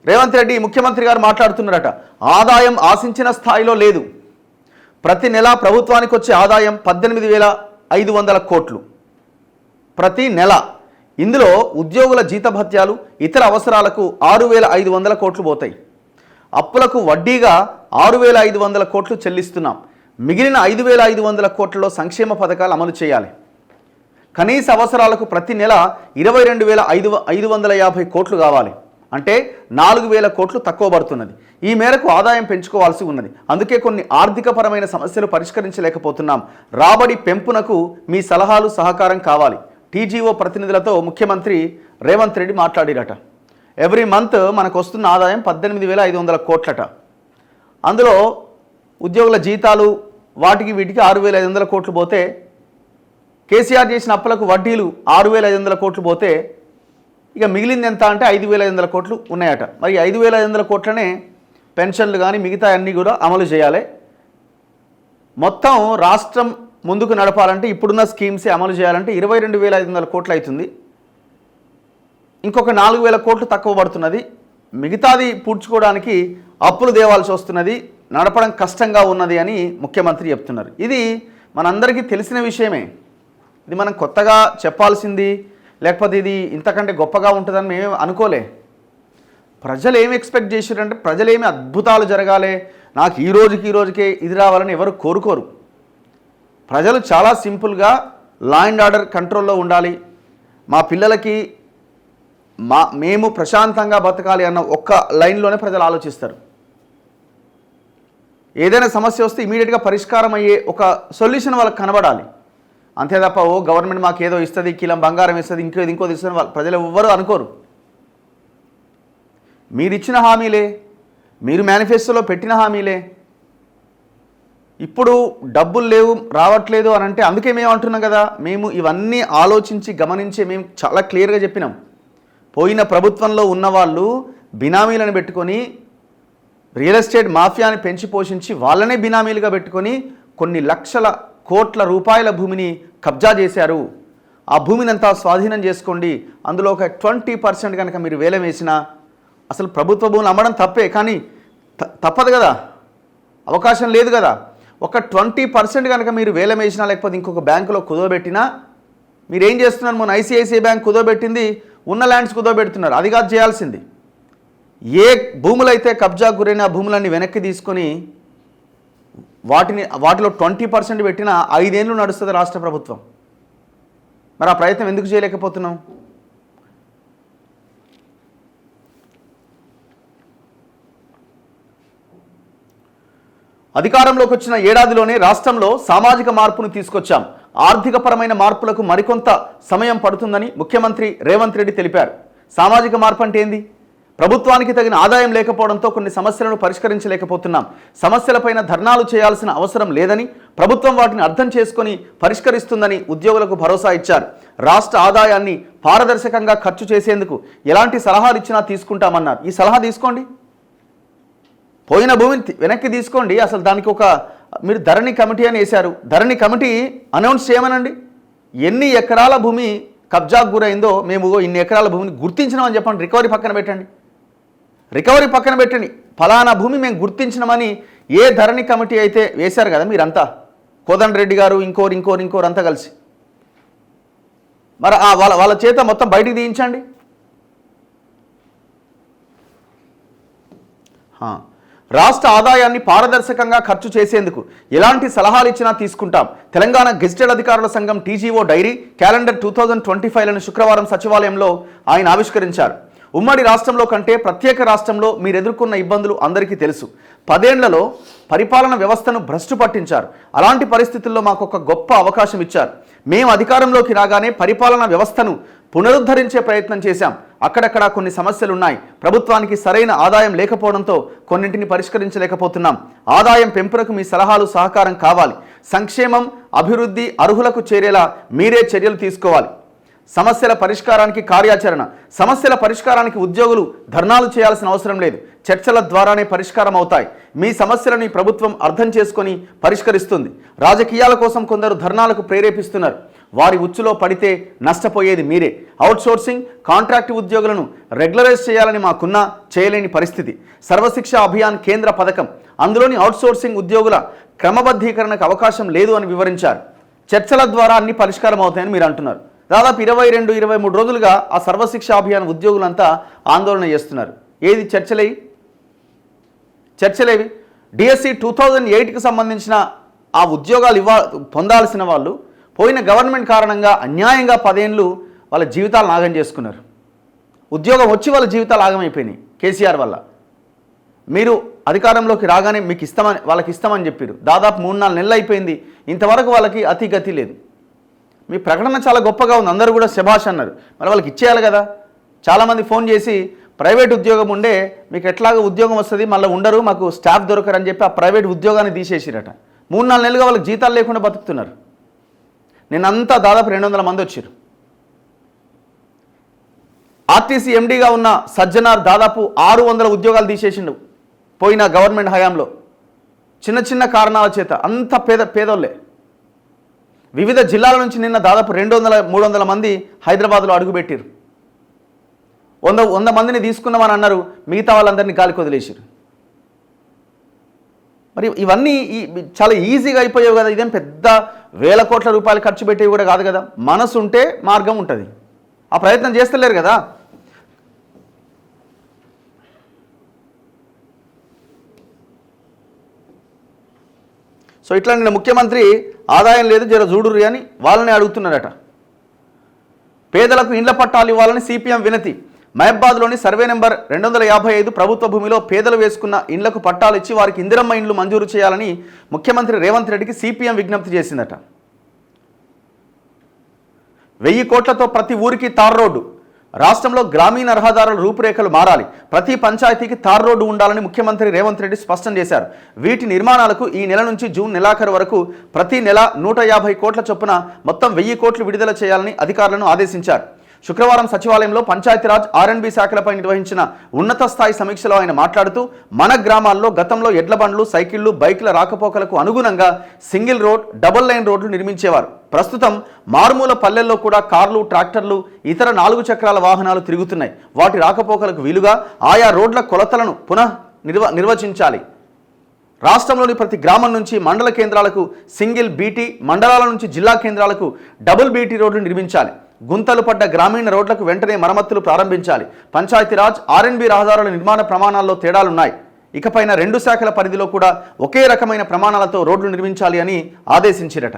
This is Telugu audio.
రేవంత్ రెడ్డి ముఖ్యమంత్రి గారు మాట్లాడుతున్నారట, ఆదాయం ఆశించిన స్థాయిలో లేదు. ప్రతి నెల ప్రభుత్వానికి వచ్చే ఆదాయం 18,500 కోట్లు ప్రతి నెల. ఇందులో ఉద్యోగుల జీతభత్యాలు ఇతర అవసరాలకు 6,500 కోట్లు పోతాయి. అప్పులకు వడ్డీగా 6,500 కోట్లు చెల్లిస్తున్నాం. మిగిలిన 5,500 కోట్లలో సంక్షేమ పథకాలు అమలు చేయాలి. కనీస అవసరాలకు ప్రతి నెల 22,550 కోట్లు కావాలి. అంటే 4,000 కోట్లు తక్కువ పడుతున్నది. ఈ మేరకు ఆదాయం పెంచుకోవాల్సి ఉన్నది. అందుకే కొన్ని ఆర్థికపరమైన సమస్యలు పరిష్కరించలేకపోతున్నాం. రాబడి పెంపునకు మీ సలహాలు సహకారం కావాలి. టీజీఓ ప్రతినిధులతో ముఖ్యమంత్రి రేవంత్ రెడ్డి మాట్లాడిరట. ఎవ్రీ మంత్ మనకు వస్తున్న ఆదాయం 18,500 కోట్లట. అందులో ఉద్యోగుల జీతాలు వాటికి వీటికి 6,500 కోట్లు పోతే, కేసీఆర్ చేసిన అప్పులకు వడ్డీలు 6,500 కోట్లు పోతే, ఇక మిగిలింది ఎంత అంటే 5,500 కోట్లు ఉన్నాయట. మరి 5,500 కోట్లనే పెన్షన్లు కానీ మిగతా అన్నీ కూడా అమలు చేయాలి. మొత్తం రాష్ట్రం ముందుకు నడపాలంటే ఇప్పుడున్న స్కీమ్సే అమలు చేయాలంటే 22,500 కోట్లు అవుతుంది. ఇంకొక 4,000 కోట్లు తక్కువ పడుతున్నది. మిగతాది పూడ్చుకోవడానికి అప్పులు దేవాల్సి వస్తున్నది. నడపడం కష్టంగా ఉన్నది అని ముఖ్యమంత్రి చెప్తున్నారు. ఇది మనందరికీ తెలిసిన విషయమే. ఇది మనం కొత్తగా చెప్పాల్సింది లేకపోతే ఇది ఇంతకంటే గొప్పగా ఉంటుందని మేము అనుకోలే. ప్రజలు ఏమి ఎక్స్పెక్ట్ చేశారంటే, ప్రజలు ఏమి అద్భుతాలు జరగాలి, నాకు ఈ రోజుకే ఇది రావాలని ఎవరు కోరుకోరు. ప్రజలు చాలా సింపుల్గా లా అండ్ ఆర్డర్ కంట్రోల్లో ఉండాలి, మా పిల్లలకి మేము ప్రశాంతంగా బతకాలి అన్న ఒక్క లైన్లోనే ప్రజలు ఆలోచిస్తారు. ఏదైనా సమస్య వస్తే ఇమీడియట్గా పరిష్కారం అయ్యే ఒక సొల్యూషన్ వాళ్ళకి కనబడాలి. అంతే తప్ప గవర్నమెంట్ మాకు ఏదో ఇస్తుంది, కిలం బంగారం ఇస్తుంది, ఇంకోది ఇస్తుంది ప్రజలు ఎవ్వరూ అనుకోరు. మీరు ఇచ్చిన హామీలే, మీరు మేనిఫెస్టోలో పెట్టిన హామీలే. ఇప్పుడు డబ్బులు లేవు, రావట్లేదు అని అంటే అందుకే మేము అంటున్నాం కదా, మేము ఇవన్నీ ఆలోచించి గమనించి మేము చాలా క్లియర్గా చెప్పినాం. పోయిన ప్రభుత్వంలో ఉన్నవాళ్ళు బినామీలను పెట్టుకొని రియల్ ఎస్టేట్ మాఫియాని పెంచి పోషించి వాళ్ళనే బినామీలుగా పెట్టుకొని కొన్ని లక్షల కోట్ల రూపాయల భూమిని కబ్జా చేశారు. ఆ భూమిని అంతా స్వాధీనం చేసుకోండి, అందులో ఒక 20% కనుక మీరు వేలం వేసినా, అసలు ప్రభుత్వ భూములు అమ్మడం తప్పే, కానీ తప్పదు కదా, అవకాశం లేదు కదా. ఒక 20% కనుక మీరు వేలం వేసినా లేకపోతే ఇంకొక బ్యాంకులో కుదవబెట్టినా, మీరు ఏం చేస్తున్నారు? మొన్న ఐసిఐసిఐ బ్యాంక్ కుదవబెట్టింది, ఉన్న ల్యాండ్స్ కుదవబెడుతున్నారు. అది కాదు చేయాల్సింది. ఏ భూములైతే కబ్జాకు గురైన భూములన్నీ వెనక్కి తీసుకొని వాటిలో 20% పెట్టినా 5 ఏళ్ళు నడుస్తుంది రాష్ట్ర ప్రభుత్వం. మరి ఆ ప్రయత్నం ఎందుకు చేయలేకపోతున్నాం? అధికారంలోకి వచ్చిన ఏడాదిలోనే రాష్ట్రంలో సామాజిక మార్పును తీసుకొచ్చాం. ఆర్థికపరమైన మార్పులకు మరికొంత సమయం పడుతుందని ముఖ్యమంత్రి రేవంత్ రెడ్డి తెలిపారు. సామాజిక మార్పు అంటే ఏంది? ప్రభుత్వానికి తగిన ఆదాయం లేకపోవడంతో కొన్ని సమస్యలను పరిష్కరించలేకపోతున్నాం. సమస్యలపైన ధర్నాలు చేయాల్సిన అవసరం లేదని, ప్రభుత్వం వాటిని అర్థం చేసుకొని పరిష్కరిస్తుందని ఉద్యోగులకు భరోసా ఇచ్చారు. రాష్ట్ర ఆదాయాన్ని పారదర్శకంగా ఖర్చు చేసేందుకు ఎలాంటి సలహాలు ఇచ్చినా తీసుకుంటామన్నారు. ఈ సలహా తీసుకోండి, పోయిన భూమిని వెనక్కి తీసుకోండి. అసలు దానికి మీరు ధరణి కమిటీ అని వేశారు, ధరణి కమిటీ అనౌన్స్ చేయమనండి. ఎన్ని ఎకరాల భూమి కబ్జాకు గురైందో మేము ఇన్ని ఎకరాల భూమిని గుర్తించినామని చెప్పండి. రికవరీ పక్కన పెట్టండి. ఫలానా భూమి మేము గుర్తించినామని ఏ ధరణి కమిటీ అయితే వేశారు కదా మీరంతా, కోదండ రెడ్డి గారు ఇంకోరు అంతా కలిసి, మరి వాళ్ళ చేత మొత్తం బయటికి తీయించండి. రాష్ట్ర ఆదాయాన్ని పారదర్శకంగా ఖర్చు చేసేందుకు ఎలాంటి సలహాలు ఇచ్చినా తీసుకుంటాం. తెలంగాణ గెజిటెడ్ అధికారుల సంఘం టీజీఓ డైరీ క్యాలెండర్ 2025లను శుక్రవారం సచివాలయంలో ఆయన ఆవిష్కరించారు. ఉమ్మడి రాష్ట్రంలో కంటే ప్రత్యేక రాష్ట్రంలో మీరు ఎదుర్కొన్న ఇబ్బందులు అందరికీ తెలుసు. 10 ఏళ్లలో పరిపాలన వ్యవస్థను భ్రష్టు పట్టించారు. అలాంటి పరిస్థితుల్లో మాకు ఒక గొప్ప అవకాశం ఇచ్చారు. మేము అధికారంలోకి రాగానే పరిపాలన వ్యవస్థను పునరుద్ధరించే ప్రయత్నం చేశాం. అక్కడక్కడ కొన్ని సమస్యలున్నాయి. ప్రభుత్వానికి సరైన ఆదాయం లేకపోవడంతో కొన్నింటిని పరిష్కరించలేకపోతున్నాం. ఆదాయం పెంపునకు మీ సలహాలు సహకారం కావాలి. సంక్షేమం, అభివృద్ధి అర్హులకు చేరేలా మీరే చర్యలు తీసుకోవాలి. సమస్యల పరిష్కారానికి కార్యాచరణ. సమస్యల పరిష్కారానికి ఉద్యోగులు ధర్నాలు చేయాల్సిన అవసరం లేదు, చర్చల ద్వారానే పరిష్కారం అవుతాయి. మీ సమస్యలని ప్రభుత్వం అర్థం చేసుకొని పరిష్కరిస్తుంది. రాజకీయాల కోసం కొందరు ధర్నాలకు ప్రేరేపిస్తున్నారు. వారి ఉచ్చులో పడితే నష్టపోయేది మీరే. అవుట్సోర్సింగ్, కాంట్రాక్ట్ ఉద్యోగులను రెగ్యులరైజ్ చేయాలని మాకున్నా చేయలేని పరిస్థితి. సర్వశిక్ష అభియాన్ కేంద్ర పథకం, అందులోని అవుట్సోర్సింగ్ ఉద్యోగుల క్రమబద్ధీకరణకు అవకాశం లేదు అని వివరించారు. చర్చల ద్వారా అన్ని పరిష్కారం అవుతాయని మీరు అంటున్నారు. దాదాపు 22-23 రోజులుగా ఆ సర్వశిక్ష అభియాన్ ఉద్యోగులంతా ఆందోళన చేస్తున్నారు. ఏది చర్చలేవి? డిఎస్సి 2008కి సంబంధించిన ఆ ఉద్యోగాలు పొందాల్సిన వాళ్ళు పోయిన గవర్నమెంట్ కారణంగా అన్యాయంగా 10 ఏళ్ళు వాళ్ళ జీవితాలు నాగం చేసుకున్నారు. ఉద్యోగం వచ్చి వాళ్ళ జీవితాలు ఆగమైపోయినాయి కేసీఆర్ వల్ల. మీరు అధికారంలోకి రాగానే వాళ్ళకి ఇస్తామని చెప్పారు. దాదాపు 3-4 నెలలు అయిపోయింది, ఇంతవరకు వాళ్ళకి అతిగతి లేదు. మీ ప్రకటన చాలా గొప్పగా ఉంది, అందరూ కూడా శభాష్ అన్నారు, మరి వాళ్ళకి ఇచ్చేయాలి కదా. చాలామంది ఫోన్ చేసి ప్రైవేట్ ఉద్యోగం ఉండే మీకు ఎట్లాగో ఉద్యోగం వస్తుంది, మళ్ళీ ఉండరు, మాకు స్టాఫ్ దొరకరని చెప్పి ఆ ప్రైవేట్ ఉద్యోగాన్ని తీసేసిరట. 3-4 నెలలుగా వాళ్ళకి జీతాలు లేకుండా బతుకుతున్నారు. నిన్నంతా దాదాపు 200 మంది వచ్చారు. ఆర్టీసీ ఎండీగా ఉన్న సజ్జనార్ దాదాపు 600 ఉద్యోగాలు తీసేసిండు పోయిన గవర్నమెంట్ హయాంలో, చిన్న చిన్న కారణాల చేత. అంత పేదోళ్ళే. వివిధ జిల్లాల నుంచి నిన్న దాదాపు 200-300 మంది హైదరాబాద్లో అడుగుపెట్టారు. 100 మందిని తీసుకున్నామని అన్నారు, మిగతా వాళ్ళందరినీ గాలికి వదిలేసారు. మరి ఇవన్నీ చాలా ఈజీగా అయిపోయావు కదా. ఇదేం పెద్ద వేల కోట్ల రూపాయలు ఖర్చు పెట్టేవి కూడా కాదు కదా. మనసు ఉంటే మార్గం ఉంటుంది. ఆ ప్రయత్నం చేస్తలేరు కదా. సో ఇట్లా నిన్న ముఖ్యమంత్రి ఆదాయం లేదు జర చూడుర్రి అని వాళ్ళని అడుగుతున్నారట. పేదలకు ఇండ్ల పట్టాలు ఇవ్వాలని సిపిఎం వినతి. మహబాద్లోని సర్వే నెంబర్ 255 ప్రభుత్వ భూమిలో పేదలు వేసుకున్న ఇండ్లకు పట్టాలు ఇచ్చి వారికి ఇందిరమ్మ ఇండ్లు మంజూరు చేయాలని ముఖ్యమంత్రి రేవంత్ రెడ్డికి సిపిఎం విజ్ఞప్తి చేసిందట. 1000 కోట్లతో ప్రతి ఊరికి తార్ రోడ్డు. రాష్ట్రంలో గ్రామీణ రహదారుల రూపురేఖలు మారాలి. ప్రతి పంచాయతీకి తార్ రోడ్డు ఉండాలని ముఖ్యమంత్రి రేవంత్ రెడ్డి స్పష్టం చేశారు. వీటి నిర్మాణాలకు ఈ నెల నుంచి జూన్ నెలాఖరు వరకు ప్రతి నెల 150 కోట్ల చొప్పున మొత్తం 1000 కోట్లు విడుదల చేయాలని అధికారులను ఆదేశించారు. శుక్రవారం సచివాలయంలో పంచాయతీరాజ్ R&B శాఖలపై నిర్వహించిన ఉన్నత స్థాయి సమీక్షలో ఆయన మాట్లాడుతూ మన గ్రామాల్లో గతంలో ఎడ్ల బండ్లు, సైకిళ్లు, బైక్ల రాకపోకలకు అనుగుణంగా సింగిల్ రోడ్, డబుల్ లైన్ రోడ్లు నిర్మించేవారు. ప్రస్తుతం మారుమూల పల్లెల్లో కూడా కార్లు, ట్రాక్టర్లు, ఇతర 4 చక్రాల వాహనాలు తిరుగుతున్నాయి. వాటి రాకపోకలకు వీలుగా ఆయా రోడ్ల కొలతలను నిర్వచించాలి. రాష్ట్రంలోని ప్రతి గ్రామం నుంచి మండల కేంద్రాలకు సింగిల్ బీటీ, మండలాల నుంచి జిల్లా కేంద్రాలకు డబుల్ బీటీ రోడ్లు నిర్మించాలి. గుంతలు పడ్డ గ్రామీణ రోడ్లకు వెంటనే మరమ్మతులు ప్రారంభించాలి. పంచాయతీరాజ్, R&B రహదారుల నిర్మాణ ప్రమాణాల్లో తేడాలున్నాయి. ఇకపైన 2 శాఖల పరిధిలో కూడా ఒకే రకమైన ప్రమాణాలతో రోడ్లు నిర్మించాలి అని ఆదేశించారట.